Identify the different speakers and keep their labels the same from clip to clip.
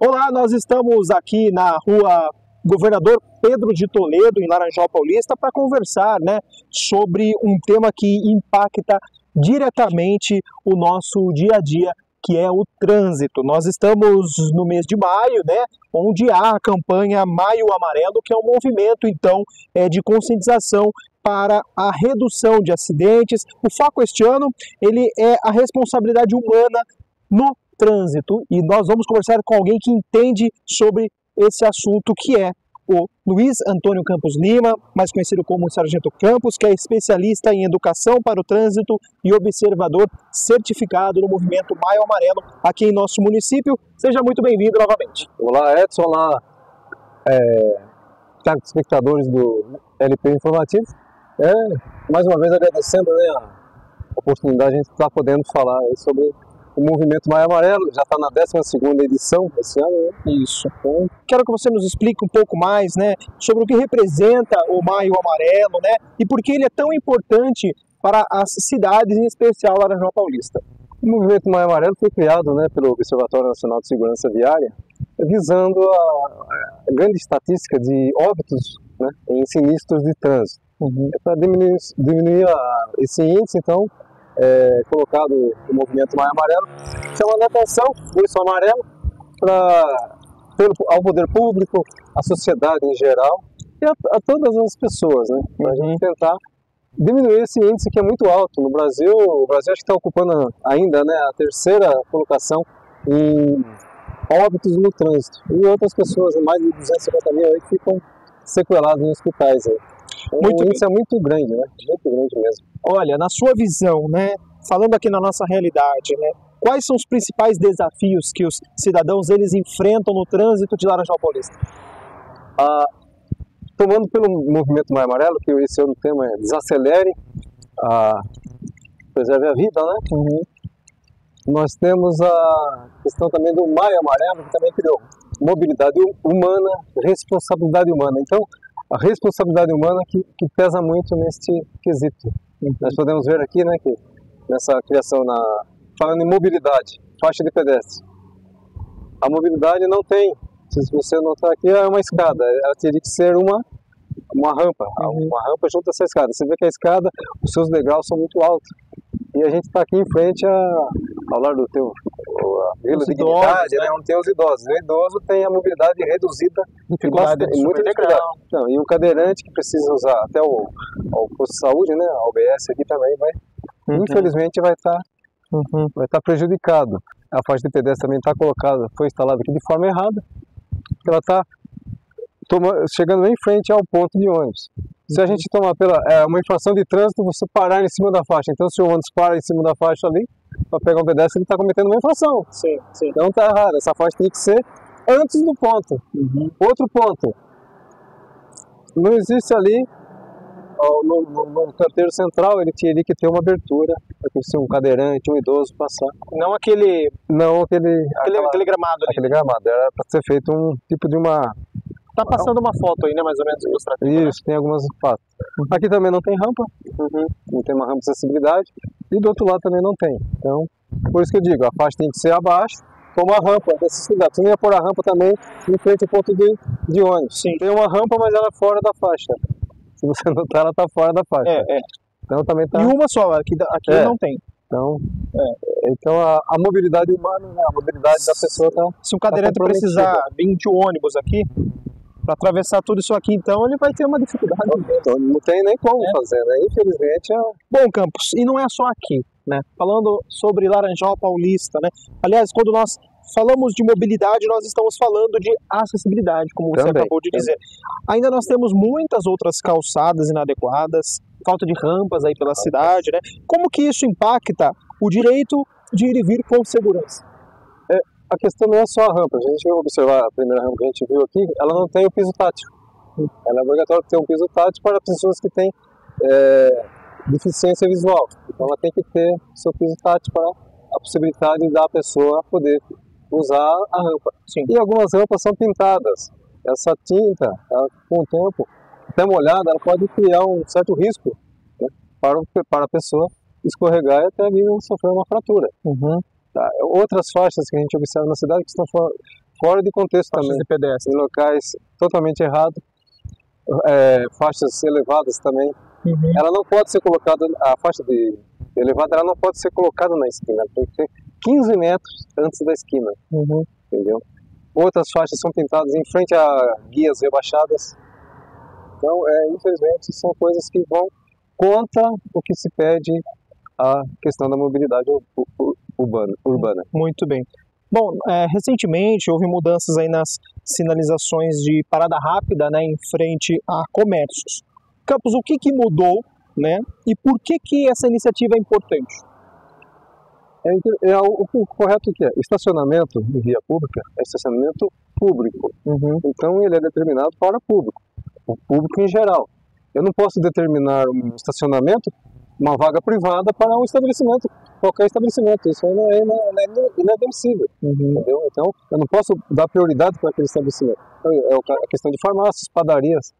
Speaker 1: Olá, nós estamos aqui na rua Governador Pedro de Toledo, em Laranjal Paulista, para conversar, sobre um tema que impacta diretamente o nosso dia a dia, que é o trânsito. Nós estamos no mês de maio, onde há a campanha Maio Amarelo, que é um movimento, então, de conscientização para a redução de acidentes. O foco este ano, ele é a responsabilidade humana no trânsito, e nós vamos conversar com alguém que entende sobre esse assunto, que é o Luiz Antônio Campos Lima, mais conhecido como Sargento Campos, que é especialista em educação para o trânsito e observador certificado no movimento Maio Amarelo aqui em nosso município. Seja muito bem-vindo novamente.
Speaker 2: Olá, Edson. Olá, espectadores do LP Informativo. Mais uma vez agradecendo a oportunidade de a gente estar podendo falar sobre o movimento Maio Amarelo. Já está na 12ª edição esse ano.
Speaker 1: Isso. Então, quero que você nos explique um pouco mais sobre o que representa o Maio Amarelo, e por que ele é tão importante para as cidades, em especial Laranjal Paulista.
Speaker 2: O movimento Maio Amarelo foi criado pelo Observatório Nacional de Segurança Viária, visando a grande estatística de óbitos em sinistros de trânsito. Para diminuir esse índice, então, colocado o movimento Maio Amarelo, chamando a atenção, por isso amarelo, ao poder público, à sociedade em geral e a todas as pessoas, para a gente tentar diminuir esse índice que é muito alto. No Brasil, o Brasil acho que está ocupando ainda a 3ª colocação em óbitos no trânsito, e outras pessoas, mais de 250 mil aí, que ficam sequelados em hospitais. Então, o índice é muito grande, muito grande mesmo.
Speaker 1: Olha, na sua visão, falando aqui na nossa realidade, quais são os principais desafios que os cidadãos eles enfrentam no trânsito de Laranjal Paulista?
Speaker 2: Tomando pelo movimento Maio Amarelo, que esse ano o tema é desacelere, preserve a vida, Nós temos a questão também do Maio Amarelo, que também criou mobilidade humana, responsabilidade humana. Então, a responsabilidade humana que pesa muito neste quesito. Nós podemos ver aqui, que nessa criação, falando em mobilidade, faixa de pedestre, a mobilidade não tem, se você notar aqui, é uma escada, ela teria que ser uma rampa, uma rampa junto a essa escada. Você vê que a escada, os seus degraus são muito altos, e a gente está aqui em frente ao lar do Vila Dignidade, onde tem os idosos. O idoso tem a mobilidade reduzida, muita dificuldade. E um cadeirante que precisa usar até o posto de saúde, a UBS aqui também infelizmente vai estar prejudicado. A faixa de pedestre também foi instalada aqui de forma errada, ela está chegando bem em frente ao ponto de ônibus. Se a gente tomar uma infração de trânsito, você parar em cima da faixa. Então, se o ônibus para em cima da faixa ali, para pegar um pedestre, ele está cometendo uma infração.
Speaker 1: Sim.
Speaker 2: Então está errado. Essa faixa tem que ser antes do ponto. Outro ponto. Não existe ali, no canteiro central, ele teria que ter uma abertura para se um cadeirante, um idoso passar.
Speaker 1: Não aquele gramado ali.
Speaker 2: Aquele gramado. Era para ser feito um tipo de uma...
Speaker 1: Está passando uma foto aí, mais ou menos ilustrativa.
Speaker 2: Isso, tem algumas fases. Aqui também não tem rampa, não tem uma rampa de acessibilidade, e do outro lado também não tem. Então, por isso que eu digo, a faixa tem que ser abaixo, com uma rampa de acessibilidade. Você não ia pôr a rampa também em frente ao ponto de ônibus.
Speaker 1: Sim.
Speaker 2: Tem uma rampa, mas ela é fora da faixa. Se você notar, ela está fora da faixa. Então, também tá...
Speaker 1: E uma só, aqui não tem.
Speaker 2: Então a mobilidade humana, a mobilidade da pessoa está...
Speaker 1: Se um cadeirante precisar vir de ônibus aqui, para atravessar tudo isso aqui, então ele vai ter uma dificuldade.
Speaker 2: Então, não tem nem como fazer, infelizmente.
Speaker 1: Bom, Campos, e não é só aqui, falando sobre Laranjal Paulista, Aliás, quando nós falamos de mobilidade, nós estamos falando de acessibilidade, como você acabou de dizer. Ainda nós temos muitas outras calçadas inadequadas, falta de rampas aí pela cidade, Como que isso impacta o direito de ir e vir com segurança?
Speaker 2: A questão não é só a rampa. A gente vai observar a primeira rampa que a gente viu aqui, ela não tem o piso tátil. Ela é obrigatória ter um piso tátil para pessoas que têm deficiência visual. Então ela tem que ter seu piso tátil para a possibilidade da pessoa poder usar a rampa.
Speaker 1: Sim.
Speaker 2: E algumas rampas são pintadas. Essa tinta, com o tempo, até molhada, ela pode criar um certo risco para a pessoa escorregar e até ali sofrer uma fratura. Tá? Outras faixas que a gente observa na cidade que estão fora de contexto
Speaker 1: Faixas
Speaker 2: também,
Speaker 1: de pedestre.
Speaker 2: em locais totalmente errados, faixas elevadas também. Ela não pode ser colocada, a faixa elevada, ela não pode ser colocada na esquina, tem que ter 15 metros antes da esquina, entendeu? Outras faixas são pintadas em frente a guias rebaixadas. Então, infelizmente, são coisas que vão contra o que se pede a questão da mobilidade urbana.
Speaker 1: Muito bem. Bom, recentemente houve mudanças aí nas sinalizações de parada rápida, né, em frente a comércios. Campos, o que mudou, né, e por que essa iniciativa é importante?
Speaker 2: O correto que é estacionamento em via pública é estacionamento público. Então ele é determinado para o público em geral. Eu não posso determinar um estacionamento, uma vaga privada para um estabelecimento, qualquer estabelecimento. Isso não é inadmissível, entendeu? Então eu não posso dar prioridade para aquele estabelecimento. É a questão de farmácias, padarias,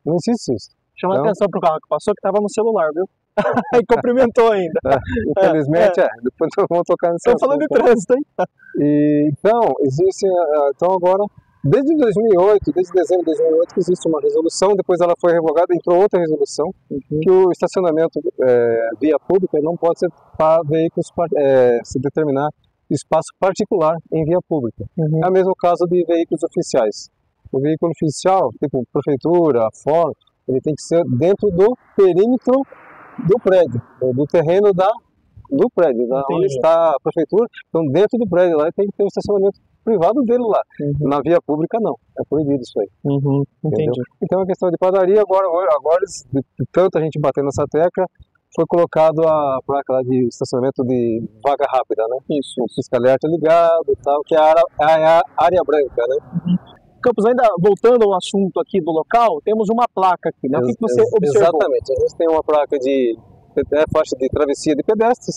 Speaker 2: não existe isso.
Speaker 1: Chama atenção para o carro que passou, que estava no celular, viu? E cumprimentou ainda.
Speaker 2: Infelizmente, depois vamos tocar nesse assunto.
Speaker 1: Estou falando de trânsito, hein?
Speaker 2: Então, existe, agora, desde 2008, desde dezembro de 2008, que existe uma resolução, depois ela foi revogada, entrou outra resolução, que o estacionamento via pública não pode ser para veículos, se determinar espaço particular em via pública. É o mesmo caso de veículos oficiais. O veículo oficial, tipo prefeitura, fórum, ele tem que ser dentro do perímetro do prédio, do terreno do prédio, onde está a prefeitura. Então, dentro do prédio lá, tem que ter um estacionamento privado dele lá. Na via pública, não. É proibido isso aí.
Speaker 1: Entendi.
Speaker 2: Então, a questão de padaria, agora de tanta gente batendo nessa tecla, foi colocado a placa lá de estacionamento de vaga rápida, né?
Speaker 1: Isso.
Speaker 2: O pisca-alerta ligado e tal, que é a área branca, né?
Speaker 1: Campos, ainda voltando ao assunto aqui do local, temos uma placa aqui, né? O que você observou?
Speaker 2: Exatamente, a gente tem uma placa de faixa de travessia de pedestres,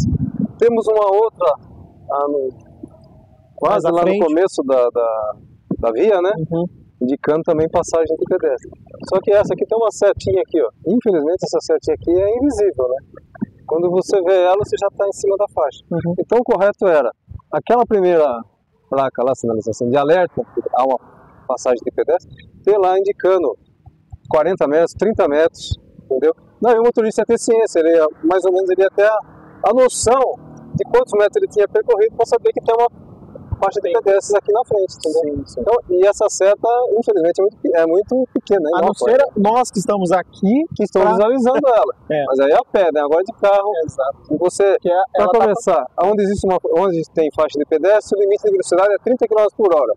Speaker 2: temos uma outra quase lá no começo da via, né? Indicando também passagem de pedestre. Só que essa aqui tem uma setinha aqui, ó. Infelizmente essa setinha aqui é invisível, né? Quando você vê ela, você já está em cima da faixa. Então o correto era aquela primeira placa lá, sinalização de alerta, há uma passagem de pedestre, ter lá indicando 40 metros, 30 metros, entendeu? Não, e o motorista ia ter ciência, ele ia, mais ou menos ele ia ter a noção de quantos metros ele tinha percorrido para saber que tem uma faixa de pedestres aqui na frente, entendeu? Sim. Então, e essa seta, infelizmente, é muito pequena.
Speaker 1: A não ser nós que estamos aqui,
Speaker 2: que estamos visualizando ela. Mas aí é a pé, né? Agora de carro.
Speaker 1: Exato.
Speaker 2: E você, para começar, onde tem faixa de pedestre, o limite de velocidade é 30 km por hora.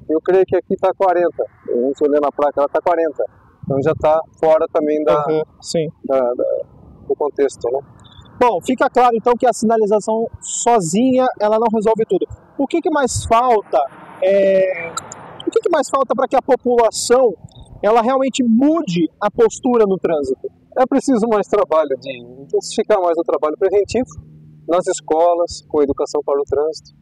Speaker 2: Eu creio que aqui está 40. A gente olhando na placa, ela está 40. Então já está fora também do contexto, né?
Speaker 1: Bom, fica claro então que a sinalização sozinha ela não resolve tudo. O que mais falta? O que mais falta para que a população ela realmente mude a postura no trânsito?
Speaker 2: É preciso mais trabalho, de intensificar mais o trabalho preventivo nas escolas, com educação para o trânsito.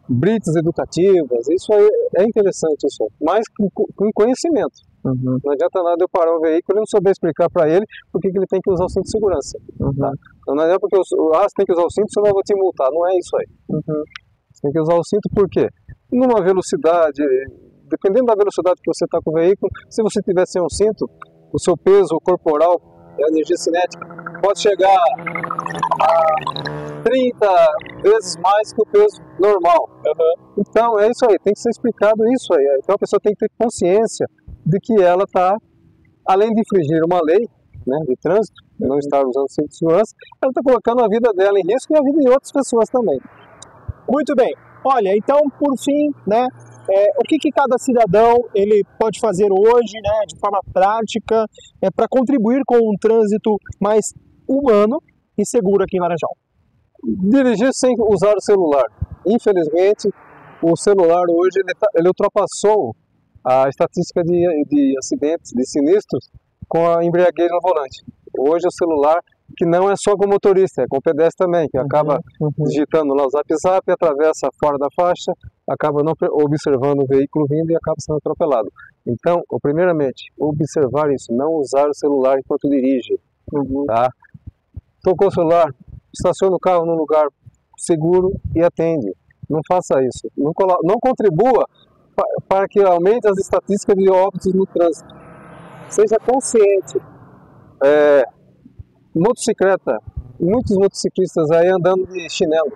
Speaker 2: Blitz educativas, isso aí é interessante, isso, mas com conhecimento. Não adianta nada eu parar o veículo e não saber explicar para ele por que ele tem que usar o cinto de segurança. Tá? Então, não é porque você tem que usar o cinto, senão eu vou te multar. Não é isso aí. Você tem que usar o cinto por quê? Numa velocidade, dependendo da velocidade que você está com o veículo, se você tiver sem um cinto, o seu peso corporal, a energia cinética, pode chegar a 30 vezes mais que o peso normal. Então é isso aí, tem que ser explicado isso aí. Então a pessoa tem que ter consciência de que ela está, além de infringir uma lei, né, de trânsito, não estar usando cinto de segurança, ela está colocando a vida dela em risco e a vida de outras pessoas também.
Speaker 1: Muito bem. Olha, então por fim, né, o que cada cidadão ele pode fazer hoje, né, de forma prática, para contribuir com um trânsito mais humano e seguro aqui em Laranjal?
Speaker 2: Dirigir sem usar o celular. Infelizmente, o celular hoje ele ultrapassou a estatística de acidentes, de sinistros, com a embriaguez no volante. Hoje o celular, que não é só com o motorista, é com o pedestre também, que acaba digitando lá o zap, atravessa fora da faixa, acaba não observando o veículo vindo e acaba sendo atropelado. Então, primeiramente, observar isso, não usar o celular enquanto dirige. Tá? Tocou o celular, estaciona o carro num lugar seguro e atende. Não faça isso. Não contribua para que aumente as estatísticas de óbitos no trânsito. Seja consciente. Motocicleta. Muitos motociclistas aí andando de chinelo.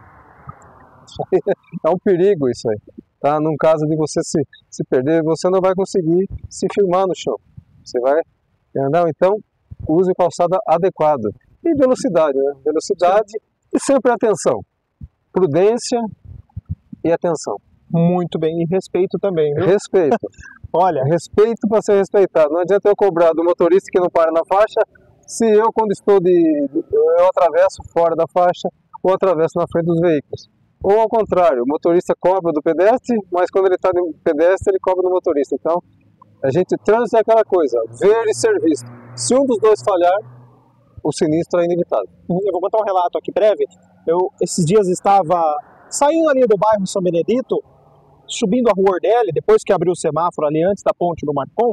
Speaker 2: É um perigo isso aí. Tá? Num caso de você se perder, você não vai conseguir se firmar no chão. Você vai, entendeu? Então, use calçada adequada. E velocidade, né? Velocidade e sempre atenção. Prudência e atenção.
Speaker 1: Muito bem, e respeito também, viu?
Speaker 2: Respeito.
Speaker 1: Olha,
Speaker 2: respeito para ser respeitado. Não adianta eu cobrar do motorista que não para na faixa, se eu, quando estou eu atravesso fora da faixa ou atravesso na frente dos veículos. Ou ao contrário, o motorista cobra do pedestre, mas quando ele está no pedestre, ele cobra do motorista. Então, trânsito é aquela coisa, ver e ser visto. Se um dos dois falhar, o sinistro é inevitável.
Speaker 1: Eu vou contar um relato aqui breve. Eu, esses dias, estava saindo ali do bairro São Benedito, subindo a rua Ordelli, depois que abriu o semáforo ali antes da ponte do Marcon,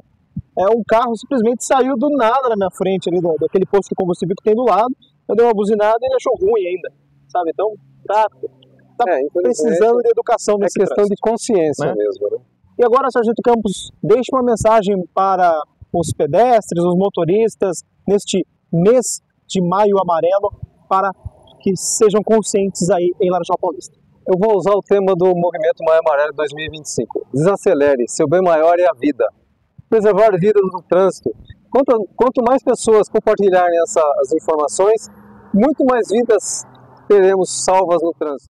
Speaker 1: um carro simplesmente saiu do nada na minha frente, ali daquele posto de combustível que tem do lado. Eu dei uma buzinada e ele achou ruim ainda, sabe? Então, tá precisando de educação nesse
Speaker 2: trânsito. É questão de consciência, né? Mesmo, né?
Speaker 1: E agora, Sargento Campos, deixe uma mensagem para os pedestres, os motoristas, neste mês de Maio Amarelo, para que sejam conscientes aí em Laranjal Paulista.
Speaker 2: Eu vou usar o tema do Movimento Maio Amarelo 2025. Desacelere, seu bem maior é a vida. Preservar vidas no trânsito. Quanto mais pessoas compartilharem essas informações, muito mais vidas teremos salvas no trânsito.